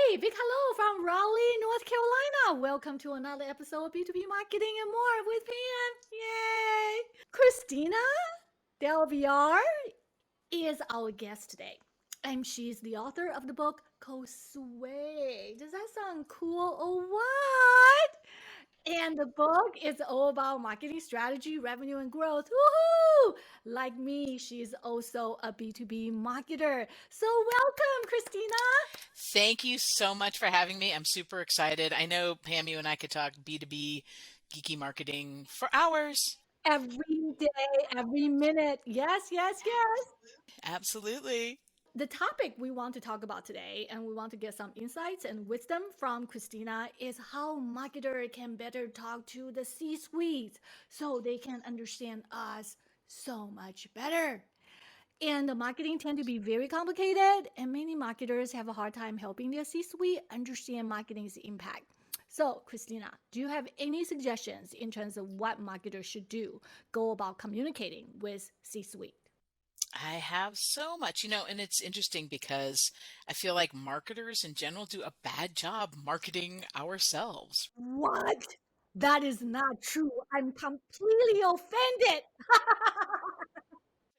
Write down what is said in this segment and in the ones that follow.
Hey, big hello from Raleigh, North Carolina. Welcome to another episode of B2B Marketing and More with Pam. Yay! Christina Del Villar is our guest today. And she's the author of the book called Sway. Does that sound cool or what? And the book is all about marketing strategy, revenue, and growth. Woohoo! Like me, she's also a B2B marketer. So, welcome, Christina. Thank you so much for having me. I'm super excited. I know, Pam, you and I could talk B2B geeky marketing for hours. Every day, every minute. Yes, yes, yes. Absolutely. The topic we want to talk about today, and we want to get some insights and wisdom from Christina, is how marketer can better talk to the C-suite so they can understand us so much better. And the marketing tend to be very complicated, and many marketers have a hard time helping their C-suite understand marketing's impact. So, Christina, do you have any suggestions in terms of what marketers should do, go about communicating with C-suite? I have so much, and it's interesting because I feel like marketers in general do a bad job marketing ourselves. What? That is not true. I'm completely offended.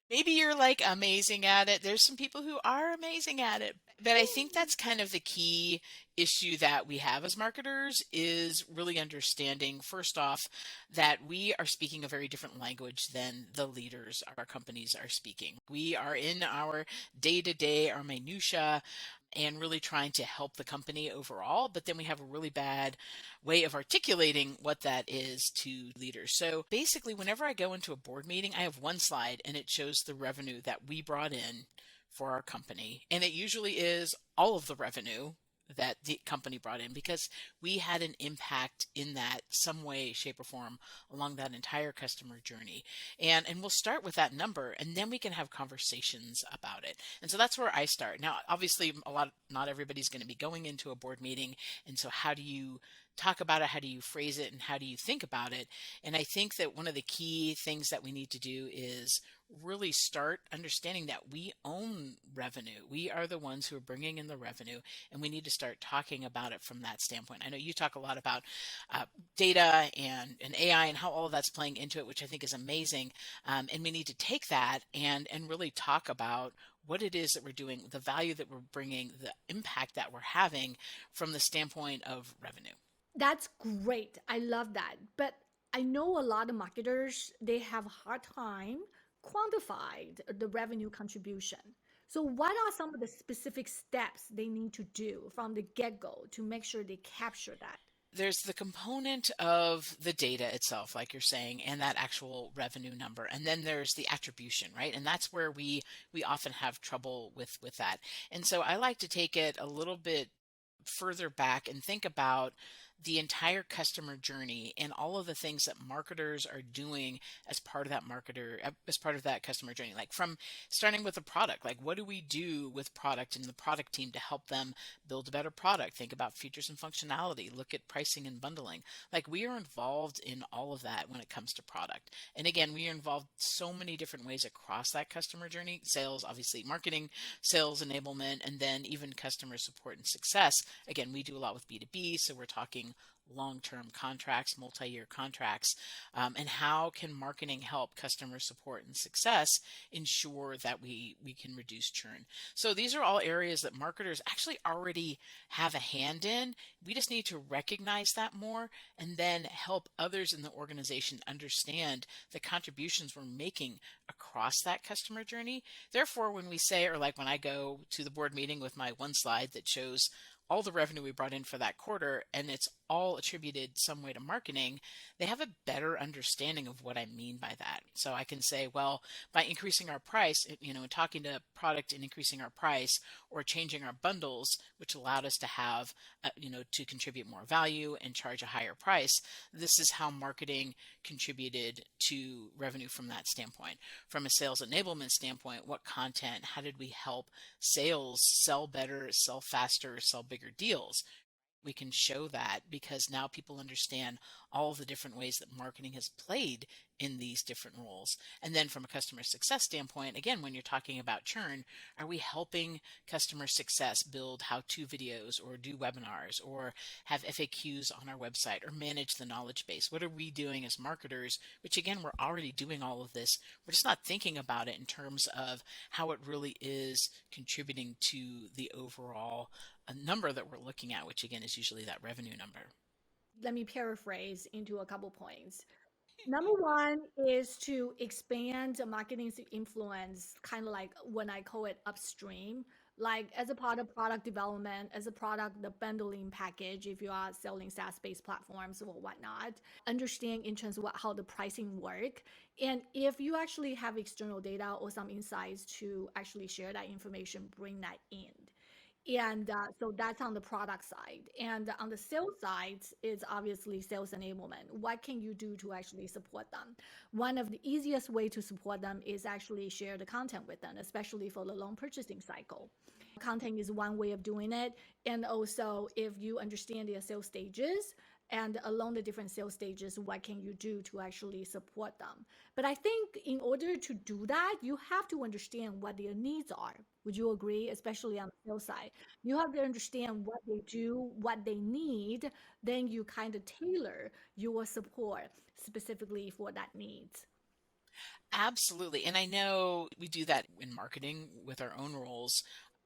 Maybe you're like amazing at it. There's some people who are amazing at it. But I think that's kind of the key issue that we have as marketers is really understanding, first off, that we are speaking a very different language than the leaders of our companies are speaking. We are in our day to day, our minutia, and really trying to help the company overall. But then we have a really bad way of articulating what that is to leaders. So basically, whenever I go into a board meeting, I have one slide and it shows the revenue that we brought in for our company. And it usually is all of the revenue that the company brought in because we had an impact in that some way, shape, or form along that entire customer journey. And we'll start with that number and then we can have conversations about it. And so that's where I start. Now, obviously, not everybody's going to be going into a board meeting. And so how do you talk about it? How do you phrase it? And how do you think about it? And I think that one of the key things that we need to do is really start understanding that we own revenue. We are the ones who are bringing in the revenue, and we need to start talking about it from that standpoint. I know you talk a lot about data and AI and how all of that's playing into it, which I think is amazing. And we need to take that and really talk about what it is that we're doing, the value that we're bringing, the impact that we're having from the standpoint of revenue. That's great. I love that. But I know a lot of marketers, they have a hard time quantify the revenue contribution. So what are some of the specific steps they need to do from the get-go to make sure they capture that? There's the component of the data itself, like you're saying, and that actual revenue number. And then there's the attribution, right? And that's where we often have trouble with that. And so I like to take it a little bit further back and think about the entire customer journey and all of the things that marketers are doing as part of that as part of that customer journey, like from starting with a product, like what do we do with product and the product team to help them build a better product, think about features and functionality, look at pricing and bundling. Like we are involved in all of that when it comes to product. And again, we are involved so many different ways across that customer journey: sales, obviously, marketing, sales enablement, and then even customer support and success. Again, we do a lot with B2B, so we're talking long-term contracts, multi-year contracts, and how can marketing help customer support and success ensure that we can reduce churn. So these are all areas that marketers actually already have a hand in. We just need to recognize that more and then help others in the organization understand the contributions we're making across that customer journey. Therefore, when we say, or like when I go to the board meeting with my one slide that shows all the revenue we brought in for that quarter and it's all attributed some way to marketing, they have a better understanding of what I mean by that. So I can say, well, by increasing our price, and talking to product and increasing our price or changing our bundles, which allowed us to have, to contribute more value and charge a higher price, this is how marketing contributed to revenue from that standpoint. From a sales enablement standpoint, what content, how did we help sales sell better, sell faster, sell bigger deals? We can show that because now people understand all the different ways that marketing has played in these different roles. And then from a customer success standpoint, again, when you're talking about churn, are we helping customer success build how-to videos or do webinars or have FAQs on our website or manage the knowledge base? What are we doing as marketers? Which again, we're already doing all of this. We're just not thinking about it in terms of how it really is contributing to the overall number that we're looking at, which again is usually that revenue number. Let me paraphrase into a couple points. Number one is to expand marketing's influence, kind of like when I call it upstream, like as a part of product development, as a product, the bundling package, if you are selling SaaS-based platforms or whatnot, understand in terms of how the pricing work. And if you actually have external data or some insights to actually share that information, bring that in. And so that's on the product side. And on the sales side is obviously sales enablement. What can you do to actually support them? One of the easiest way to support them is actually share the content with them, especially for the loan purchasing cycle. Content is one way of doing it. And also if you understand their sales stages, and along the different sales stages, what can you do to actually support them? But I think in order to do that, you have to understand what their needs are. Would you agree? Especially on the sales side, you have to understand what they do, what they need, then you kind of tailor your support specifically for that needs. Absolutely. And I know we do that in marketing with our own roles.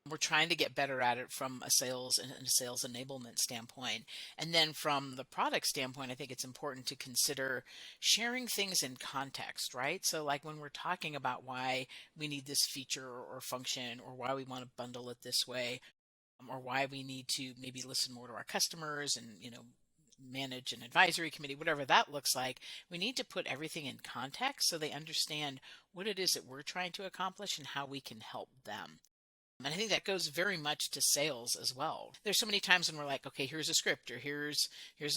We're trying to get better at it from a sales and a sales enablement standpoint. And then from the product standpoint, I think it's important to consider sharing things in context, right? So like when we're talking about why we need this feature or function or why we want to bundle it this way, or why we need to maybe listen more to our customers and, manage an advisory committee, whatever that looks like, we need to put everything in context so they understand what it is that we're trying to accomplish and how we can help them. And I think that goes very much to sales as well. There's so many times when we're like, okay, here's a script or here's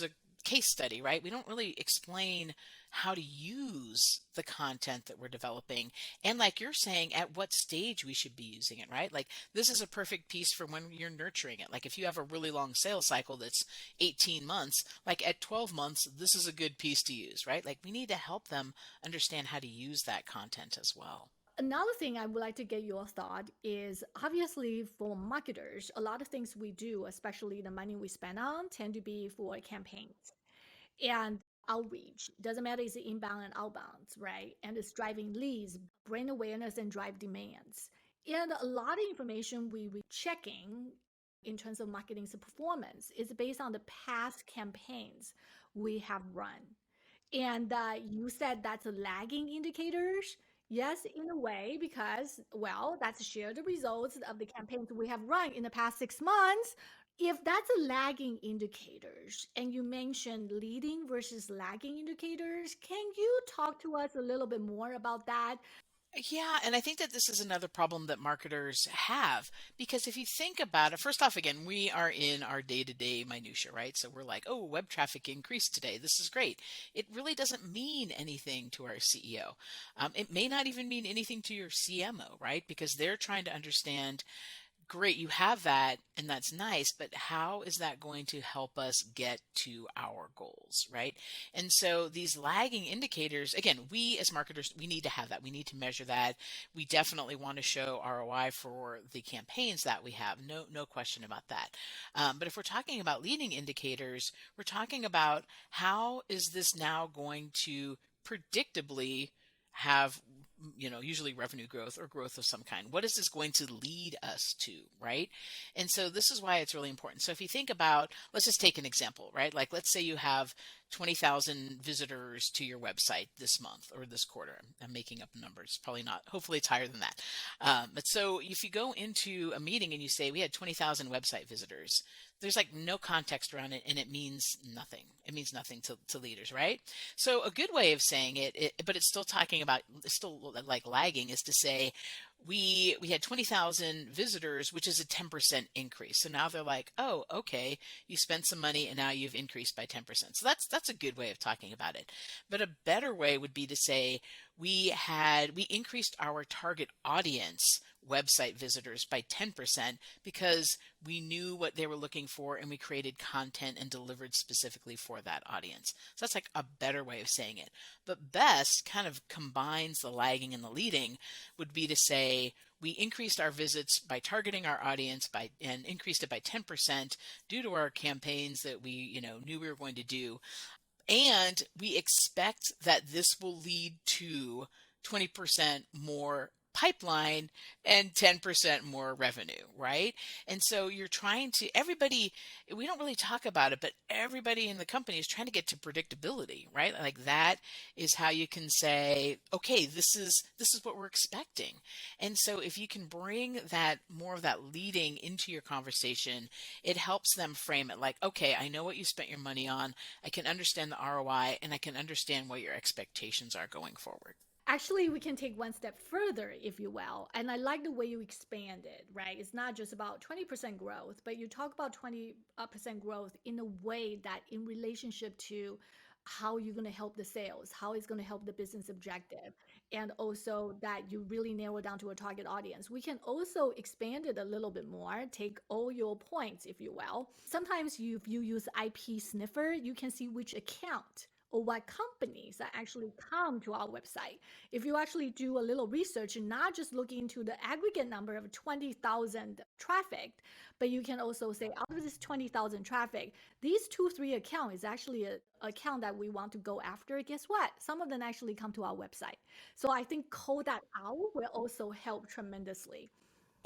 a case study, right? We don't really explain how to use the content that we're developing. And like you're saying, at what stage we should be using it, right? Like this is a perfect piece for when you're nurturing it. Like if you have a really long sales cycle that's 18 months, like at 12 months, this is a good piece to use, right? Like we need to help them understand how to use that content as well. Another thing I would like to get your thought is obviously for marketers, a lot of things we do, especially the money we spend on, tend to be for campaigns and outreach. Doesn't matter if it's inbound and outbound, right? And it's driving leads, brand awareness, and drive demands. And a lot of information we checking in terms of marketing's performance is based on the past campaigns we have run. And you said that's a lagging indicators. Yes, in a way, because, well, that's share the results of the campaigns we have run in the past 6 months. If that's a lagging indicators, and you mentioned leading versus lagging indicators, can you talk to us a little bit more about that? Yeah, and I think that this is another problem that marketers have because if you think about it, first off, again, we are in our day-to-day minutia, right? So we're like, oh, web traffic increased today. This is great. It really doesn't mean anything to our CEO. It may not even mean anything to your CMO, right? Because they're trying to understand great, you have that, and that's nice, but how is that going to help us get to our goals, right? And so these lagging indicators, again, we as marketers, we need to have that. We need to measure that. We definitely want to show ROI for the campaigns that we have. No question about that. But if we're talking about leading indicators, we're talking about how is this now going to predictably have usually revenue growth or growth of some kind. What is this going to lead us to, right? And so this is why it's really important. So if you think about, let's just take an example, right? Like let's say you have 20,000 visitors to your website this month or this quarter. I'm making up numbers, probably not. Hopefully it's higher than that. But so if you go into a meeting and you say we had 20,000 website visitors, there's like no context around it and it means nothing. It means nothing to leaders, right? So a good way of saying but it's still talking about, it's still like lagging, is to say we had 20,000 visitors, which is a 10% increase. So now they're like, oh, okay, you spent some money and now you've increased by 10%. So that's a good way of talking about it. But a better way would be to say we increased our target audience, website visitors by 10% because we knew what they were looking for and we created content and delivered specifically for that audience. So that's like a better way of saying it. But best kind of combines the lagging and the leading would be to say we increased our visits by targeting our audience by and increased it by 10% due to our campaigns that we, knew we were going to do. And we expect that this will lead to 20% more pipeline and 10% more revenue, right? And so you're trying to, everybody, we don't really talk about it, but everybody in the company is trying to get to predictability, right? Like that is how you can say, okay, this is what we're expecting. And so if you can bring that more of that leading into your conversation, it helps them frame it like, okay, I know what you spent your money on. I can understand the ROI and I can understand what your expectations are going forward. Actually, we can take one step further, if you will. And I like the way you expand it, right? It's not just about 20% growth, but you talk about 20% growth in a way that in relationship to how you're going to help the sales, how it's going to help the business objective, and also that you really narrow down to a target audience. We can also expand it a little bit more, take all your points, if you will. Sometimes if you use IP sniffer, you can see which account or what companies that actually come to our website. If you actually do a little research and not just looking into the aggregate number of 20,000 traffic, but you can also say out of this 20,000 traffic, these two, three account is actually a account that we want to go after. Guess what? Some of them actually come to our website. So I think call that out will also help tremendously.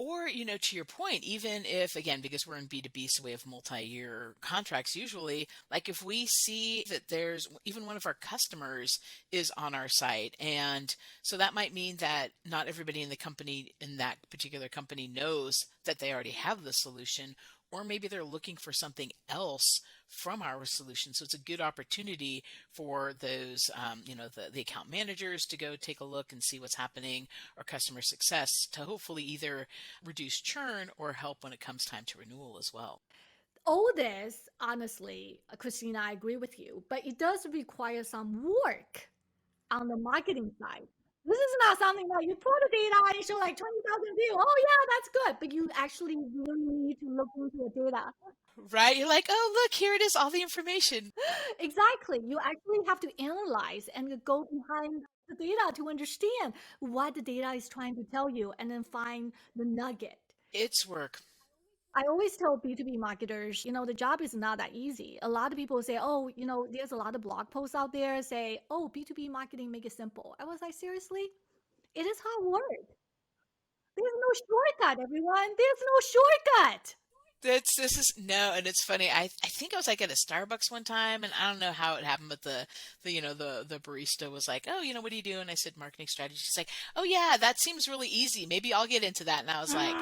Or, to your point, even if, again, because we're in B2B, so we have multi-year contracts usually, like if we see that there's even one of our customers is on our site, and so that might mean that not everybody in the company, in that particular company, knows that they already have the solution, or maybe they're looking for something else from our solution. So it's a good opportunity for those, the account managers to go take a look and see what's happening, or customer success to hopefully either reduce churn or help when it comes time to renewal as well. All this, honestly, Christina, I agree with you, but it does require some work on the marketing side. This is not something that you pull the data and show like 20,000 views. Oh, yeah, that's good. But you actually really need to look into the data. Right? You're like, oh, look, here it is, all the information. Exactly. You actually have to analyze and go behind the data to understand what the data is trying to tell you and then find the nugget. It's work. I always tell B2B marketers, the job is not that easy. A lot of people say, oh, there's a lot of blog posts out there say, oh, B2B marketing, make it simple. I was like, seriously? It is hard work. There's no shortcut, everyone. There's no shortcut. This is no, and it's funny. I think I was like at a Starbucks one time, and I don't know how it happened, but the barista was like, "Oh, what do you do?" And I said, "Marketing strategy." She's like, "Oh yeah, that seems really easy. Maybe I'll get into that." And I was like,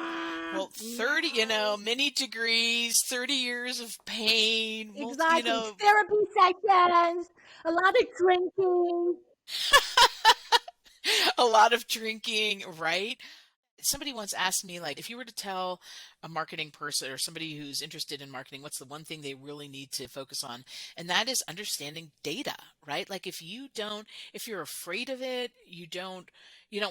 "Well, 30, No. many degrees, 30 years of pain, Exactly. Therapy sessions, a lot of drinking. a lot of drinking, right?" Somebody once asked me, like, if you were to tell a marketing person or somebody who's interested in marketing, what's the one thing they really need to focus on? And that is understanding data, right? Like if you're afraid of it, you don't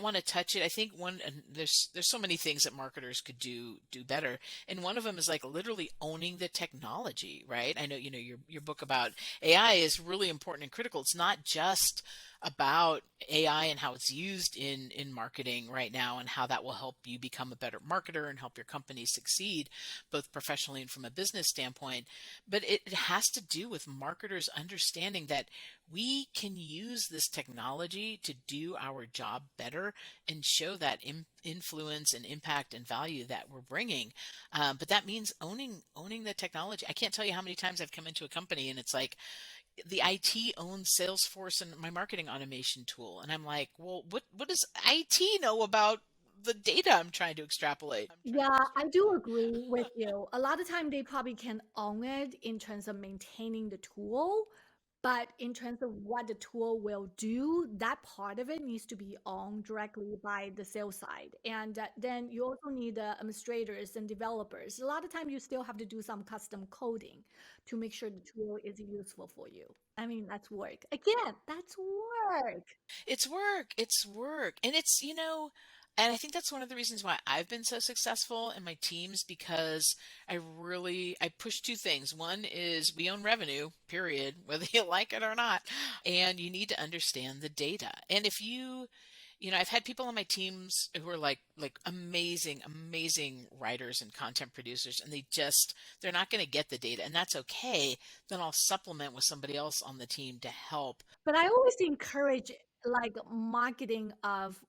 want to touch it. I think and there's so many things that marketers could do better. And one of them is like literally owning the technology, right? I know, your book about AI is really important and critical. It's not just about AI and how it's used in marketing right now and how that will help you become a better marketer and help your company succeed both professionally and from a business standpoint. But it has to do with marketers understanding that we can use this technology to do our job better and show that influence and impact and value that we're bringing. But that means owning the technology. I can't tell you how many times I've come into a company and it's like, the IT owns Salesforce and my marketing automation tool. And I'm like, well, what does IT know about the data I'm trying to extrapolate? Yeah, I do agree with you. A lot of time they probably can own it in terms of maintaining the tool, but in terms of what the tool will do, that part of it needs to be owned directly by the sales side. And then you also need administrators and developers. A lot of time you still have to do some custom coding to make sure the tool is useful for you. I mean, that's work. Again, that's work. It's work. It's work. And it's, And I think that's one of the reasons why I've been so successful in my teams because I push two things. One is we own revenue, period, whether you like it or not, and you need to understand the data. And if I've had people on my teams who are like amazing, amazing writers and content producers, and they're not going to get the data, and that's okay. Then I'll supplement with somebody else on the team to help. But I always encourage like marketing of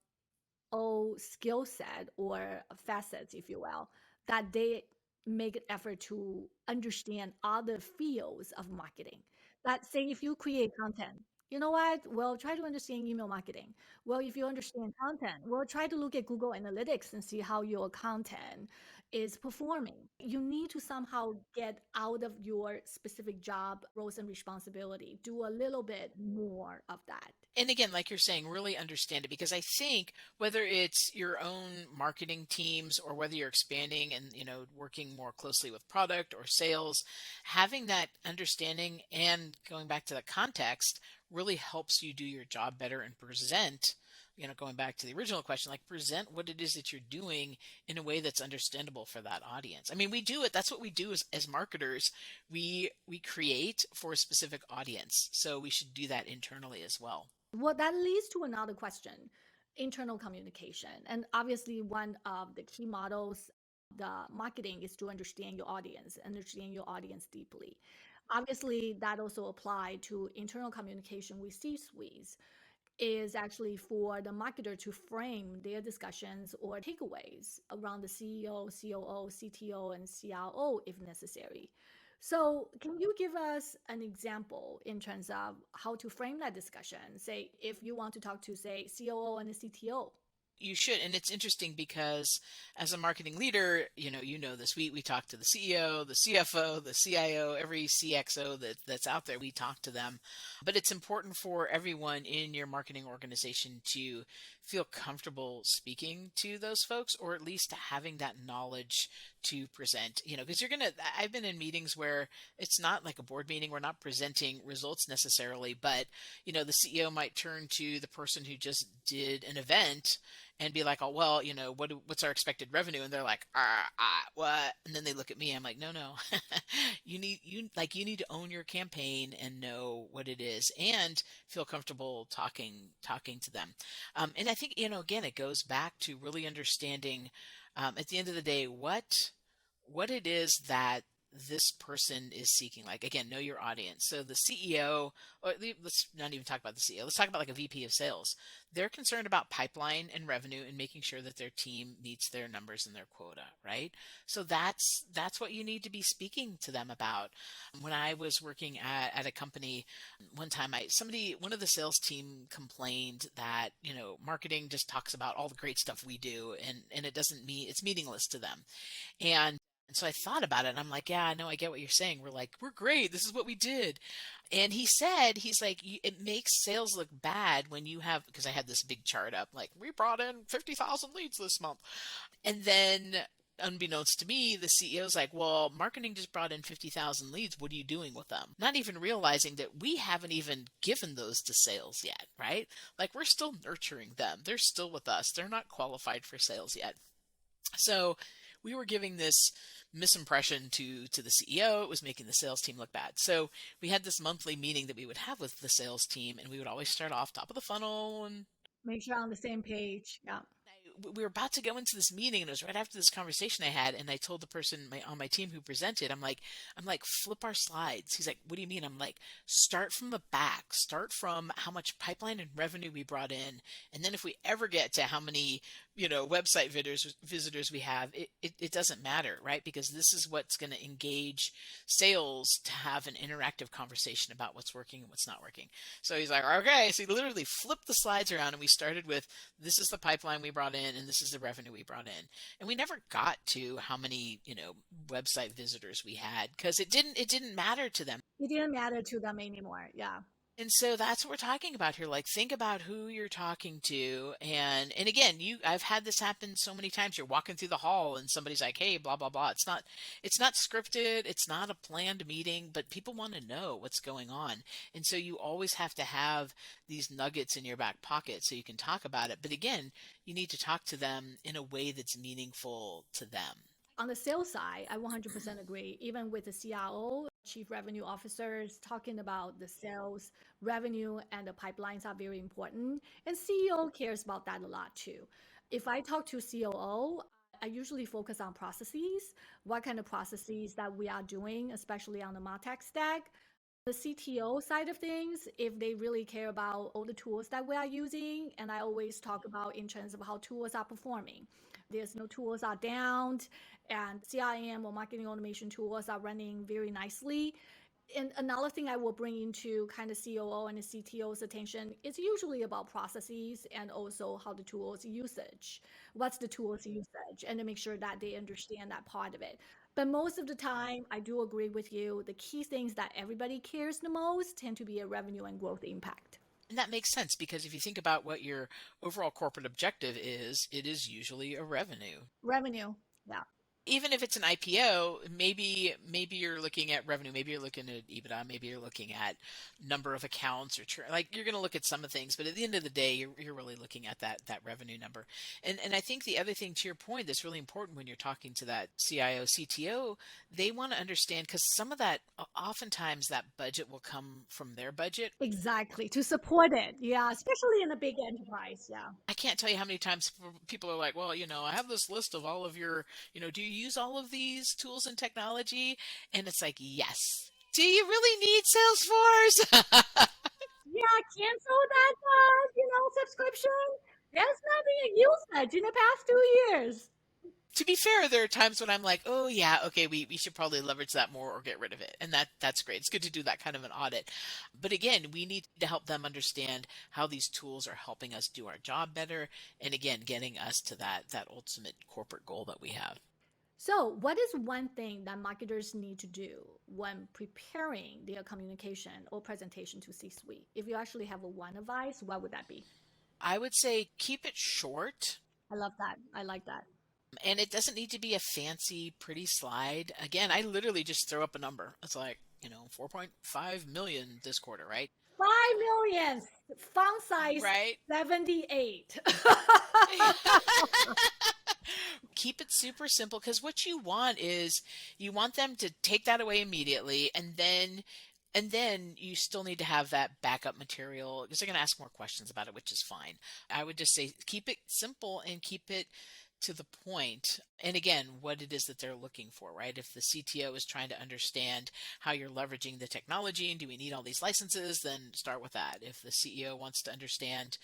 all skill set or facets, if you will, that they make an effort to understand other fields of marketing. That say if you create content, you know what? Well, try to understand email marketing. Well, if you understand content, well, try to look at Google Analytics and see how your content is performing. You need to somehow get out of your specific job roles and responsibility. Do a little bit more of that. And again, like you're saying, really understand it because I think whether it's your own marketing teams or whether you're expanding and working more closely with product or sales, having that understanding and going back to the context really helps you do your job better and present. Going back to the original question, like present what it is that you're doing in a way that's understandable for that audience. I mean, we do it. That's what we do as marketers. We create for a specific audience, so we should do that internally as well. Well, that leads to another question, internal communication. And obviously, one of the key models, the marketing is to understand your audience deeply. Obviously, that also apply to internal communication with C-suites is actually for the marketer to frame their discussions or takeaways around the CEO, COO, CTO, and CRO if necessary. So, can you give us an example in terms of how to frame that discussion? Say, if you want to talk to, say, COO and the CTO. You should, and it's interesting because as a marketing leader, you know this. We talk to the CEO, the CFO, the CIO, every CXO that's out there. We talk to them, but it's important for everyone in your marketing organization to feel comfortable speaking to those folks, or at least having that knowledge to present. Because I've been in meetings where it's not like a board meeting. We're not presenting results necessarily, but the CEO might turn to the person who just did an event and be like, oh, well, what's our expected revenue? And they're like, what? And then they look at me. I'm like, no, you need to own your campaign and know what it is and feel comfortable talking to them. And I think, again, it goes back to really understanding, at the end of the day, what it is that this person is seeking. Like, again, know your audience. So the CEO, or let's not even talk about the CEO. Let's talk about like a VP of sales. They're concerned about pipeline and revenue and making sure that their team meets their numbers and their quota, right? So that's what you need to be speaking to them about. When I was working at a company one time, one of the sales team complained that, marketing just talks about all the great stuff we do and it doesn't mean it's meaningless to them. And so I thought about it and I'm like, yeah, I know, I get what you're saying. We're great. This is what we did. And he's like, it makes sales look bad when you have, because I had this big chart up, like, we brought in 50,000 leads this month. And then, unbeknownst to me, the CEO's like, well, marketing just brought in 50,000 leads. What are you doing with them? Not even realizing that we haven't even given those to sales yet, right? Like, we're still nurturing them. They're still with us. They're not qualified for sales yet. So we were giving this misimpression to the CEO. It was making the sales team look bad. So we had this monthly meeting that we would have with the sales team, and we would always start off top of the funnel and Make sure on the same page. Yeah. we were about to go into this meeting, and it was right after this conversation I had, and I told the person on my team who presented, I'm like, flip our slides. He's like, what do you mean? I'm like, start from the back, start from how much pipeline and revenue we brought in, and then if we ever get to how many website visitors we have, it doesn't matter, right? Because this is what's going to engage sales to have an interactive conversation about what's working and what's not working. So he's like, okay. So he literally flipped the slides around, and we started with, this is the pipeline we brought in and this is the revenue we brought in. And we never got to how many website visitors we had because it didn't matter to them. It didn't matter to them anymore. Yeah. And so that's what we're talking about here. Like, think about who you're talking to. And again, I've had this happen so many times. You're walking through the hall and somebody's like, "Hey, blah blah blah." It's not scripted. It's not a planned meeting, but people want to know what's going on. And so you always have to have these nuggets in your back pocket so you can talk about it. But again, you need to talk to them in a way that's meaningful to them. On the sales side, I 100% agree. Even with the CRO, chief revenue officers, talking about the sales revenue and the pipelines are very important. And CEO cares about that a lot too. If I talk to COO, I usually focus on processes, what kind of processes that we are doing, especially on the MarTech stack. The CTO side of things, if they really care about all the tools that we are using, and I always talk about in terms of how tools are performing. There's no tools are down, and CRM or marketing automation tools are running very nicely. And another thing I will bring into kind of COO and the CTO's attention is usually about processes and also how the tools usage. What's the tools usage? And to make sure that they understand that part of it. But most of the time, I do agree with you. The key things that everybody cares the most tend to be a revenue and growth impact. And that makes sense because if you think about what your overall corporate objective is, it is usually a revenue. Revenue. Yeah. Even if it's an IPO, maybe you're looking at revenue, maybe you're looking at EBITDA, maybe you're looking at number of accounts or like you're going to look at some of things, but at the end of the day, you're really looking at that revenue number. And I think the other thing to your point that's really important when you're talking to that CIO, CTO, they want to understand because some of that, oftentimes that budget will come from their budget. Exactly. To support it. Yeah. Especially in a big enterprise. Yeah. I can't tell you how many times people are like, well, I have this list of all of your, do you use all of these tools and technology? And it's like, yes. Do you really need Salesforce? Yeah, cancel that, subscription. There's nothing in usage in the past 2 years. To be fair, there are times when I'm like, oh yeah, okay, we should probably leverage that more or get rid of it. And that's great. It's good to do that kind of an audit. But again, we need to help them understand how these tools are helping us do our job better. And again, getting us to that ultimate corporate goal that we have. So, what is one thing that marketers need to do when preparing their communication or presentation to C suite? If you actually have a one advice, what would that be? I would say keep it short. I love that. I like that. And it doesn't need to be a fancy, pretty slide. Again, I literally just throw up a number. It's like, 4.5 million this quarter, right? 5 million, font size Right? 78. Keep it super simple because what you want is you want them to take that away immediately and then you still need to have that backup material because they're going to ask more questions about it, which is fine. I would just say keep it simple and keep it to the point. And again, what it is that they're looking for, right? If the CTO is trying to understand how you're leveraging the technology and do we need all these licenses, then start with that. If the CEO wants to understand,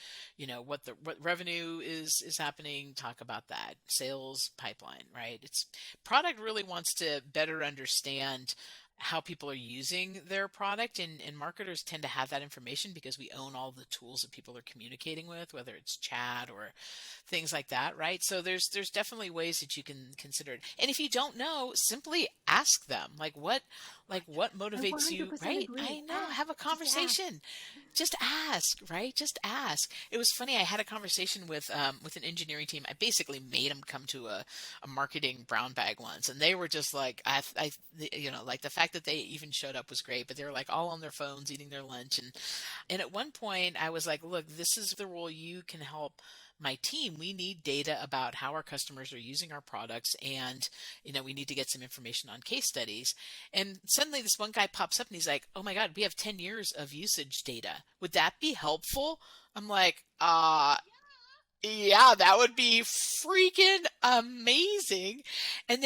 what revenue is happening, talk about that. Sales pipeline, right? It's product really wants to better understand how people are using their product and marketers tend to have that information because we own all the tools that people are communicating with, whether it's chat or things like that, right? So there's definitely ways that you can consider it. And if you don't know, simply ask them. Like what I motivates you, 100% right? agree. I know, have a Ask, just ask. conversation. Just ask, right? Just ask. It was funny. I had a conversation with an engineering team. I basically made them come to a marketing brown bag once, and they were just like, like the fact that they even showed up was great, but they were like all on their phones eating their lunch, and at one point I was like, look, this is the role you can help my team. We need data about how our customers are using our products, and we need to get some information on case studies. And suddenly this one guy pops up and he's like, oh my god, we have 10 years of usage data, would that be helpful? I'm like, yeah, that would be freaking amazing. And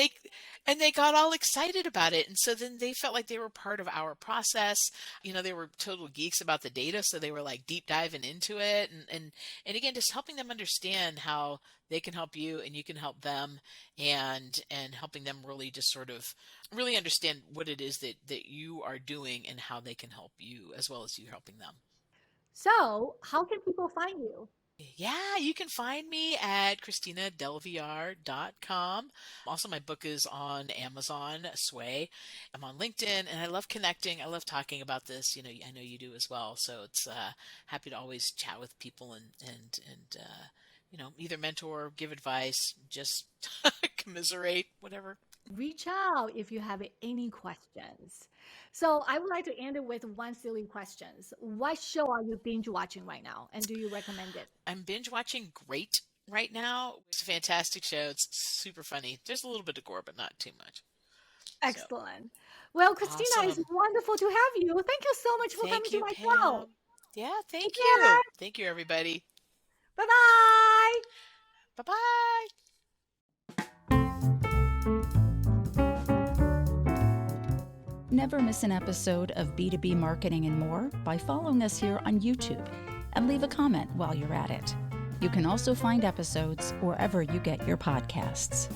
they got all excited about it. And so then they felt like they were part of our process. They were total geeks about the data, so they were like deep diving into it and again just helping them understand how they can help you and you can help them and helping them really just sort of really understand what it is that you are doing and how they can help you as well as you helping them. So, how can people find you? Yeah, you can find me at ChristinaDelVR.com. Also, my book is on Amazon, Sway. I'm on LinkedIn, and I love connecting. I love talking about this. I know you do as well. So it's happy to always chat with people and either mentor, give advice, just commiserate, whatever. Reach out if you have any questions. So I would like to end it with one silly question. What show are you binge watching right now, and do you recommend it? I'm binge watching Great right now. It's a fantastic show. It's super funny. There's a little bit of gore, but not too much. So Excellent. Well, Christina, it's awesome. wonderful to have you. Thank you so much for coming Thank to you, my show. Pam. Yeah, Take thank you. care. Thank you, everybody. Bye bye. Bye bye. Never miss an episode of B2B Marketing and More by following us here on YouTube and leave a comment while you're at it. You can also find episodes wherever you get your podcasts.